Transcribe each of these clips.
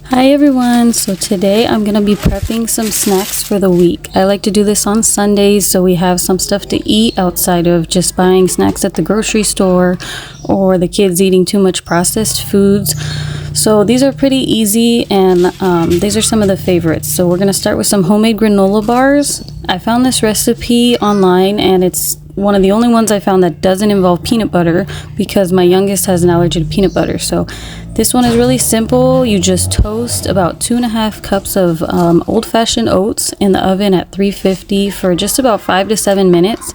Hi everyone, so today I'm going to be prepping some snacks for the week. I like to do this on Sundays so we have some stuff to eat outside of just buying snacks at the grocery store or the kids eating too much processed foods. So these are pretty easy and these are some of the favorites. So we're going to start with some homemade granola bars. I found this recipe online and it's one of the only ones I found that doesn't involve peanut butter because my youngest has an allergy to peanut butter. So this one is really simple. You just toast about 2.5 cups of old-fashioned oats in the oven at 350 for just about 5 to 7 minutes.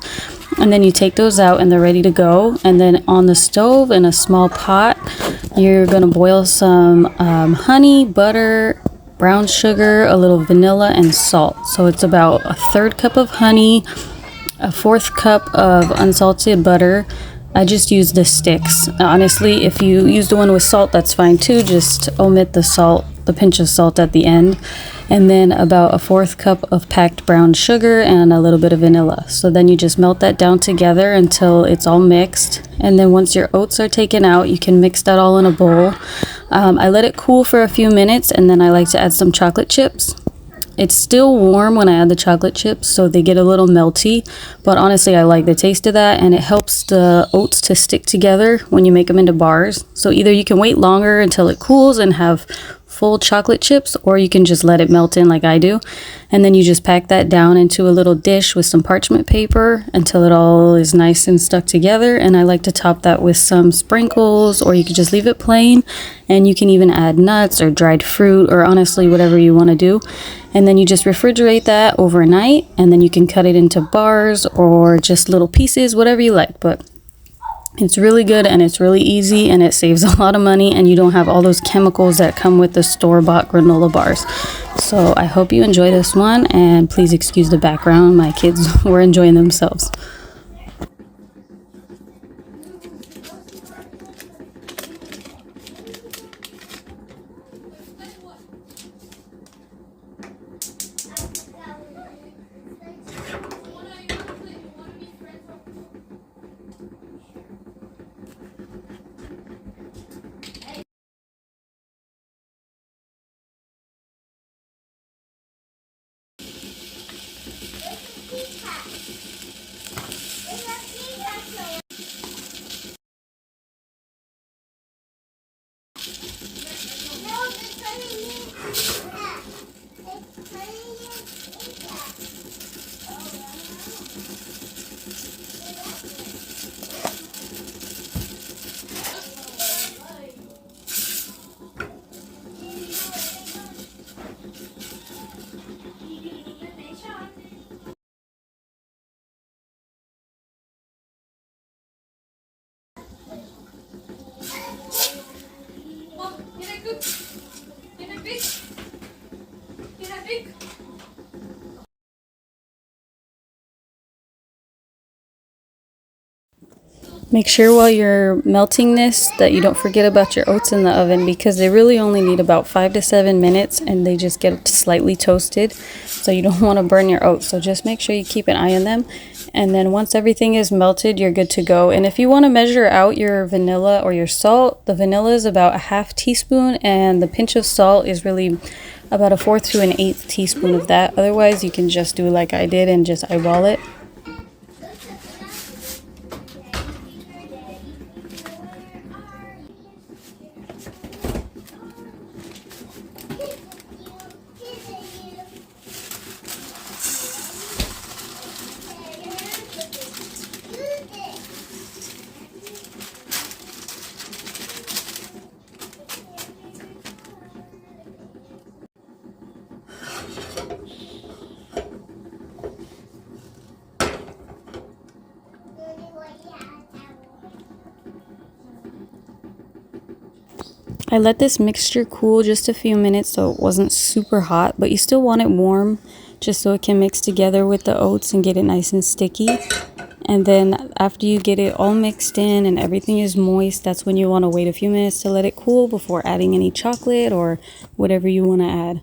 And then you take those out and they're ready to go. And then on the stove in a small pot, you're going to boil some honey, butter, brown sugar, a little vanilla, and salt. So it's about a 1/3 cup of honey, a 1/4 cup of unsalted butter. I just use the sticks. Honestly, if you use the one with salt, that's fine too. Just omit the salt, the pinch of salt at the end. And then about a 1/4 cup of packed brown sugar and a little bit of vanilla. So then you just melt that down together until it's all mixed. And then once your oats are taken out, you can mix that all in a bowl. I let it cool for a few minutes and then I like to add some chocolate chips. It's still warm when I add the chocolate chips, so they get a little melty, but honestly I like the taste of that, and it helps the oats to stick together when you make them into bars. So either you can wait longer until it cools and have full chocolate chips, or you can just let it melt in like I do, and then you just pack that down into a little dish with some parchment paper until it all is nice and stuck together. And I like to top that with some sprinkles, or you could just leave it plain, and you can even add nuts or dried fruit or honestly whatever you want to do. And then you just refrigerate that overnight, and then you can cut it into bars or just little pieces, whatever you like. But it's really good and it's really easy and it saves a lot of money, and you don't have all those chemicals that come with the store-bought granola bars. So I hope you enjoy this one, and please excuse the background. My kids were enjoying themselves. Make sure while you're melting this that you don't forget about your oats in the oven, because they really only need about 5 to 7 minutes and they just get slightly toasted. So you don't want to burn your oats. So just make sure you keep an eye on them. And then once everything is melted, you're good to go. And if you want to measure out your vanilla or your salt, the vanilla is about a 1/2 teaspoon and the pinch of salt is really about a 1/4 to an 1/8 teaspoon of that. Otherwise, you can just do like I did and just eyeball it. I let this mixture cool just a few minutes so it wasn't super hot, but you still want it warm just so it can mix together with the oats and get it nice and sticky. And then after you get it all mixed in and everything is moist, that's when you want to wait a few minutes to let it cool before adding any chocolate or whatever you want to add.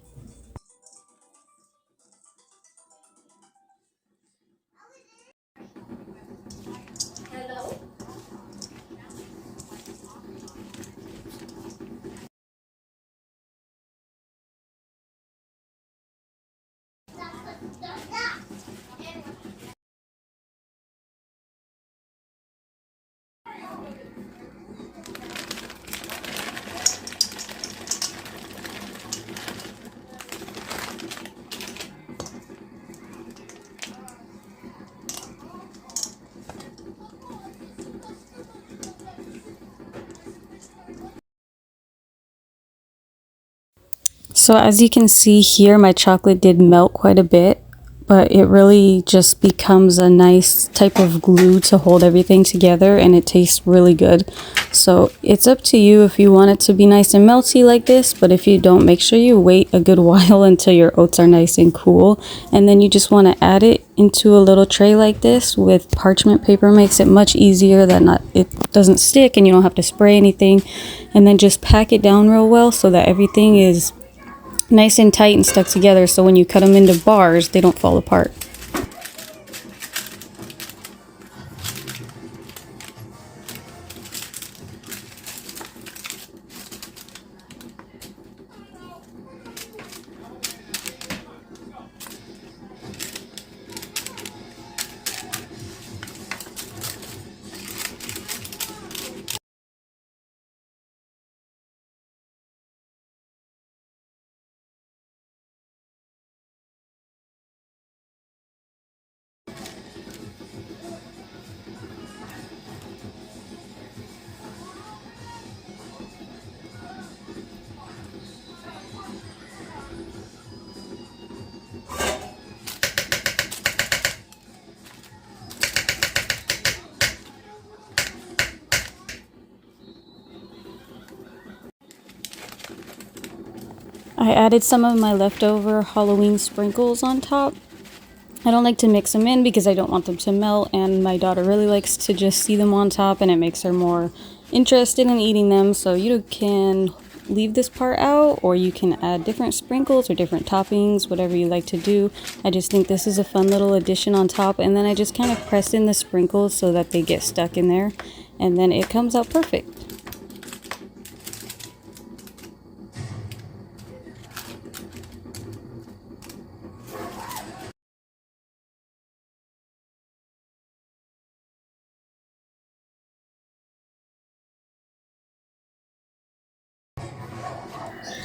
So as you can see here, my chocolate did melt quite a bit, but it really just becomes a nice type of glue to hold everything together, and it tastes really good. So it's up to you if you want it to be nice and melty like this, but if you don't, make sure you wait a good while until your oats are nice and cool. And then you just want to add it into a little tray like this with parchment paper. Makes it much easier that it doesn't stick and you don't have to spray anything. And then just pack it down real well so that everything is nice and tight and stuck together, so when you cut them into bars, they don't fall apart. I added some of my leftover Halloween sprinkles on top. I don't like to mix them in because I don't want them to melt, and my daughter really likes to just see them on top, and it makes her more interested in eating them. So you can leave this part out, or you can add different sprinkles or different toppings, whatever you like to do. I just think this is a fun little addition on top, and then I just kind of press in the sprinkles so that they get stuck in there, and then it comes out perfect.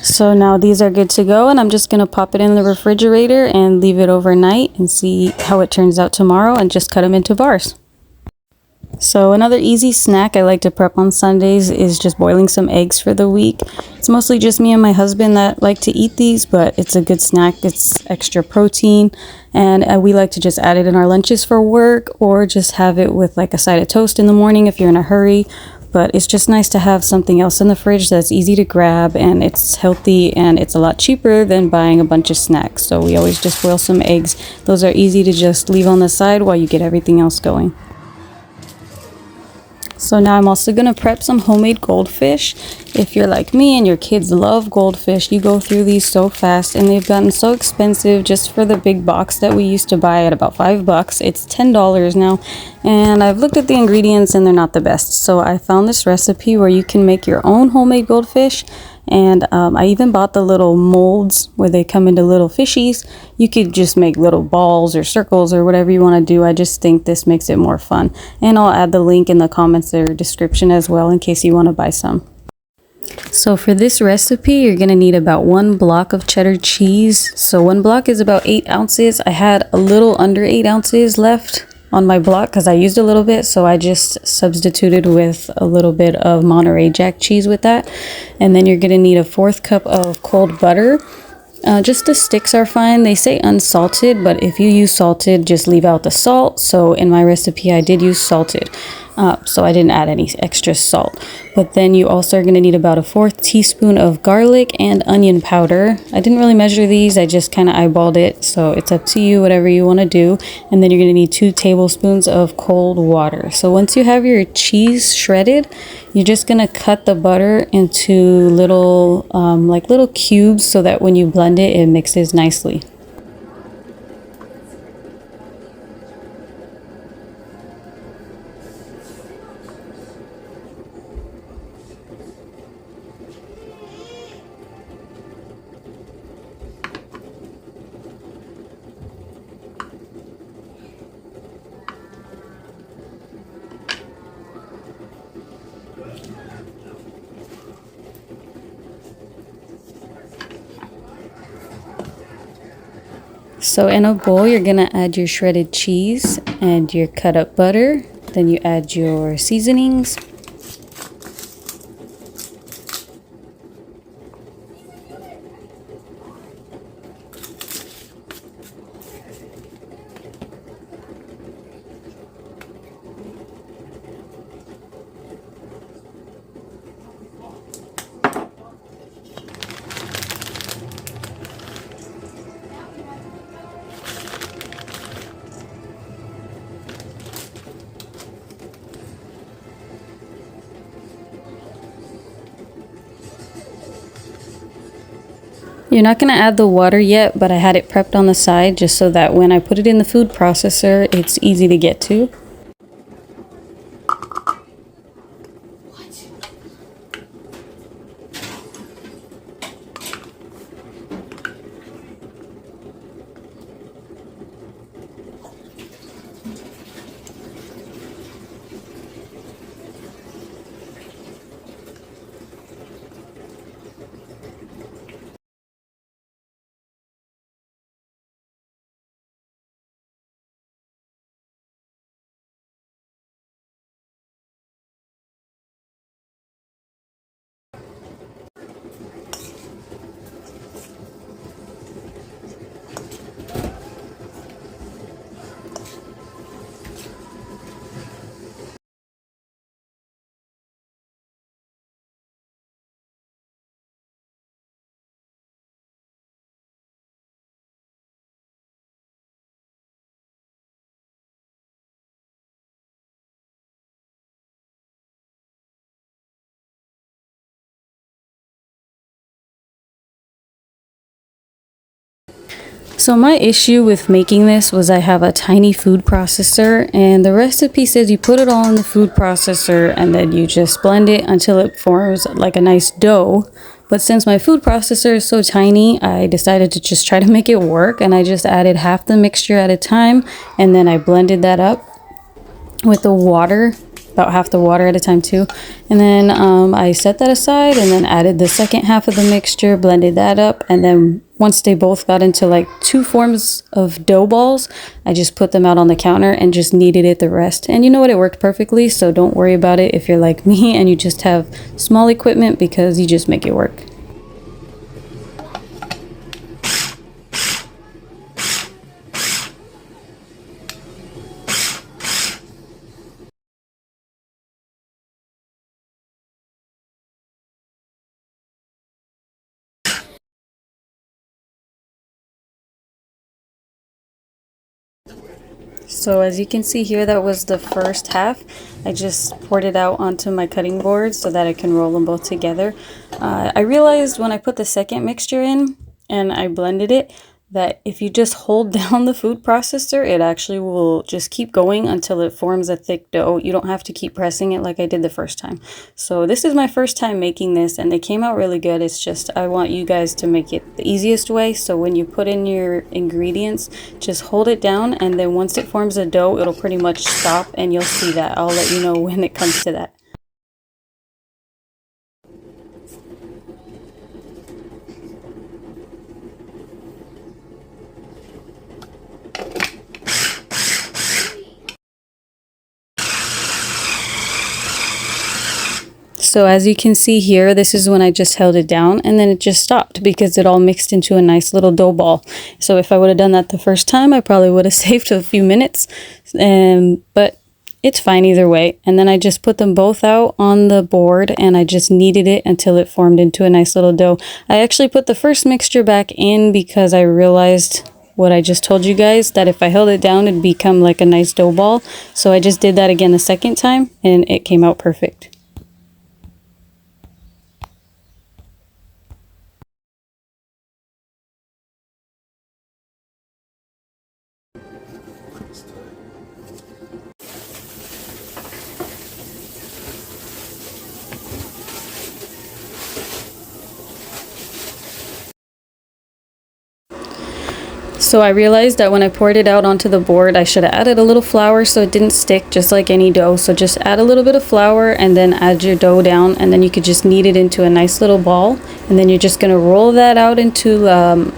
So now these are good to go, and I'm just going to pop it in the refrigerator and leave it overnight and see how it turns out tomorrow, and just cut them into bars. So another easy snack I like to prep on Sundays is just boiling some eggs for the week. It's mostly just me and my husband that like to eat these, but it's a good snack. It's extra protein, and we like to just add it in our lunches for work, or just have it with like a side of toast in the morning if you're in a hurry. But it's just nice to have something else in the fridge that's easy to grab, and it's healthy, and it's a lot cheaper than buying a bunch of snacks. So we always just boil some eggs. Those are easy to just leave on the side while you get everything else going. So now I'm also going to prep some homemade goldfish. If you're like me and your kids love goldfish, you go through these so fast, and they've gotten so expensive. Just for the big box that we used to buy at about $5, it's $10 now. And I've looked at the ingredients and they're not the best. So I found this recipe where you can make your own homemade goldfish. And I even bought the little molds where they come into little fishies. You could just make little balls or circles or whatever you want to do. I just think this makes it more fun. And I'll add the link in the comments or description as well in case you want to buy some. So for this recipe, you're going to need about 1 block of cheddar cheese. So 1 block is about 8 ounces. I had a little under 8 ounces left on my block because I used a little bit, so I just substituted with a little bit of Monterey Jack cheese with that. And then you're going to need a 1/4 cup of cold butter. Just the sticks are fine. They say unsalted, but if you use salted, just leave out the salt. So in my recipe, I did use salted. So I didn't add any extra salt. But then you also are going to need about a 1/4 teaspoon of garlic and onion powder. I didn't really measure these. I just kind of eyeballed it. So it's up to you, whatever you want to do. And then you're going to need 2 tablespoons of cold water. So once you have your cheese shredded, you're just going to cut the butter into little, like little cubes, so that when you blend it, it mixes nicely. So in a bowl, you're gonna add your shredded cheese and your cut up butter. Then you add your seasonings. You're not going to add the water yet, but I had it prepped on the side just so that when I put it in the food processor, it's easy to get to. So my issue with making this was I have a tiny food processor, and the recipe says you put it all in the food processor and then you just blend it until it forms like a nice dough. But since my food processor is so tiny, I decided to just try to make it work, and I just added half the mixture at a time, and then I blended that up with the water, about half the water at a time too. And then I set that aside and then added the second half of the mixture, blended that up, and then once they both got into like two forms of dough balls, I just put them out on the counter and just kneaded it the rest. And you know what, it worked perfectly, so don't worry about it if you're like me and you just have small equipment, because you just make it work. So as you can see here, that was the first half. I just poured it out onto my cutting board so that I can roll them both together. I realized when I put the second mixture in and I blended it, that if you just hold down the food processor, it actually will just keep going until it forms a thick dough. You don't have to keep pressing it like I did the first time. So this is my first time making this, and they came out really good. It's just I want you guys to make it the easiest way. So when you put in your ingredients, just hold it down, and then once it forms a dough, it'll pretty much stop, and you'll see that. I'll let you know when it comes to that. So as you can see here, this is when I just held it down, and then it just stopped because it all mixed into a nice little dough ball. So if I would have done that the first time, I probably would have saved a few minutes, but it's fine either way. And then I just put them both out on the board, and I just kneaded it until it formed into a nice little dough. I actually put the first mixture back in because I realized what I just told you guys, that if I held it down, it'd become like a nice dough ball. So I just did that again the second time, and it came out perfect. So I realized that when I poured it out onto the board, I should have added a little flour so it didn't stick, just like any dough. So just add a little bit of flour and then add your dough down, and then you could just knead it into a nice little ball. And then you're just going to roll that out into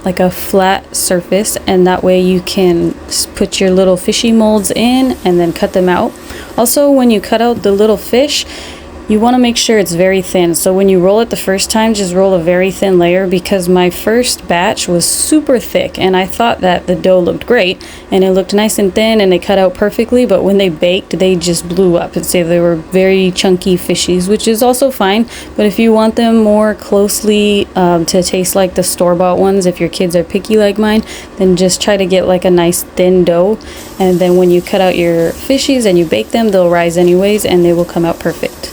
like a flat surface, and that way you can put your little fishy molds in and then cut them out. Also, when you cut out the little fish, you want to make sure it's very thin. So when you roll it the first time, just roll a very thin layer, because my first batch was super thick and I thought that the dough looked great and it looked nice and thin and they cut out perfectly, but when they baked, they just blew up. And say they were very chunky fishies, which is also fine. But if you want them more closely to taste like the store-bought ones, if your kids are picky like mine, then just try to get like a nice thin dough. And then when you cut out your fishies and you bake them, they'll rise anyways and they will come out perfect.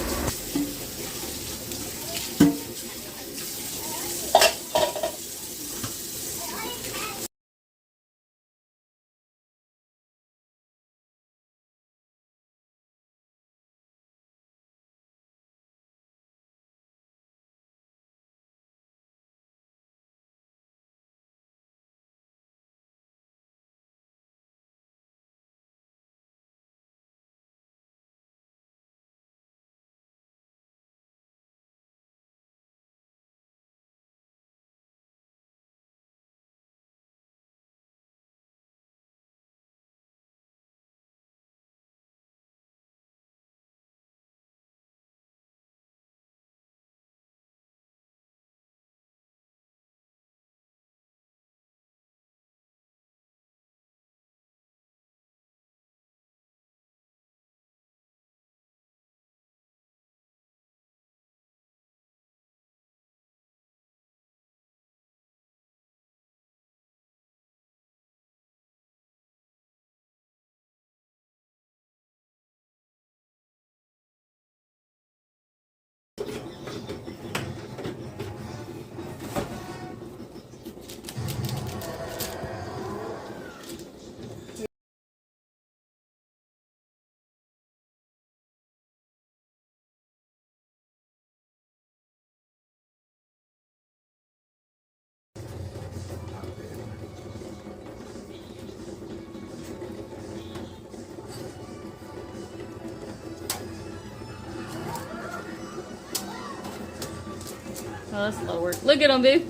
Oh, that's a lot of work. Look at them, babe.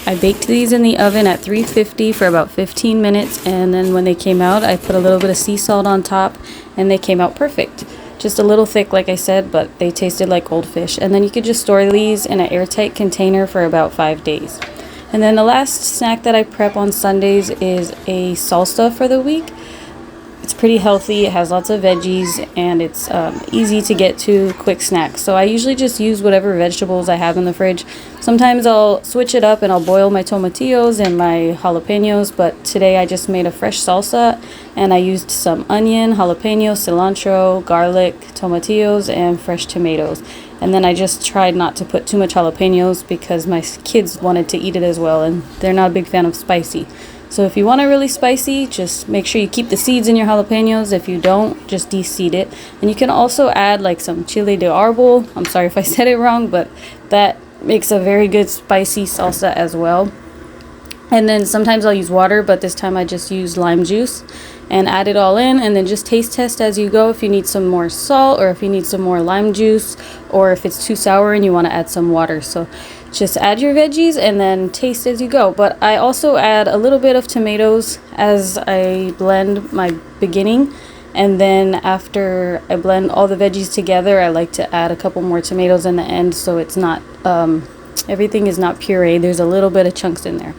I baked these in the oven at 350 for about 15 minutes, and then when they came out, I put a little bit of sea salt on top, and they came out perfect. Just a little thick, like I said, but they tasted like goldfish. And then you could just store these in an airtight container for about 5 days. And then the last snack that I prep on Sundays is a salsa for the week. It's pretty healthy, it has lots of veggies, and it's easy to get to, quick snack. So I usually just use whatever vegetables I have in the fridge. Sometimes I'll switch it up and I'll boil my tomatillos and my jalapeños, but today I just made a fresh salsa and I used some onion, jalapeno, cilantro, garlic, tomatillos, and fresh tomatoes. And then I just tried not to put too much jalapenos because my kids wanted to eat it as well, and they're not a big fan of spicy. So if you want it really spicy, just make sure you keep the seeds in your jalapenos. If you don't, just de-seed it. And you can also add like some chile de árbol. I'm sorry if I said it wrong, but that makes a very good spicy salsa as well. And then sometimes I'll use water, but this time I just use lime juice and add it all in, and then just taste test as you go if you need some more salt or if you need some more lime juice, or if it's too sour and you want to add some water. So just add your veggies and then taste as you go. But I also add a little bit of tomatoes as I blend my beginning, and then after I blend all the veggies together, I like to add a couple more tomatoes in the end, so it's not everything is not puree. There's a little bit of chunks in there.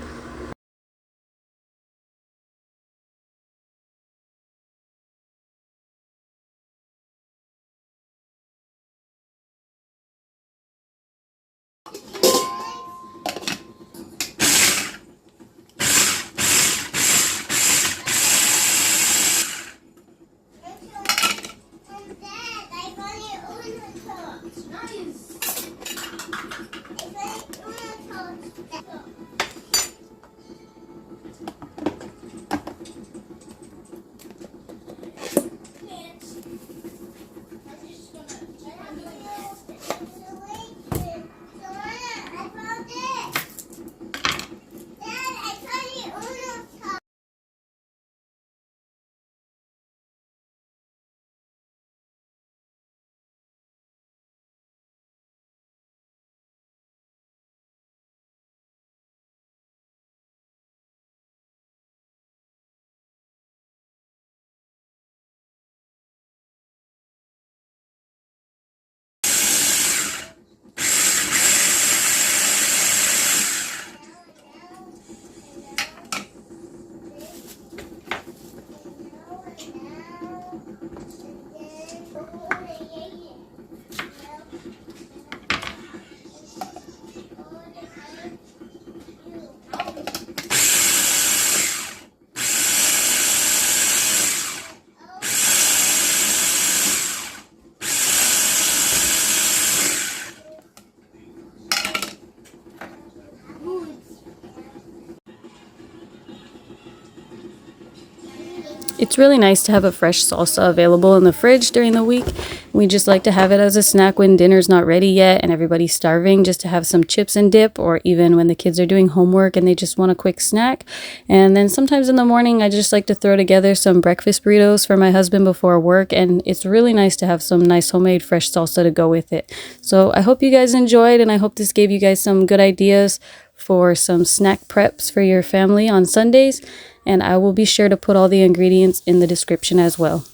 It's really nice to have a fresh salsa available in the fridge during the week. We just like to have it as a snack when dinner's not ready yet and everybody's starving, just to have some chips and dip, or even when the kids are doing homework and they just want a quick snack. And then sometimes in the morning, I just like to throw together some breakfast burritos for my husband before work, and it's really nice to have some nice homemade fresh salsa to go with it. So I hope you guys enjoyed, and I hope this gave you guys some good ideas for some snack preps for your family on Sundays. And I will be sure to put all the ingredients in the description as well.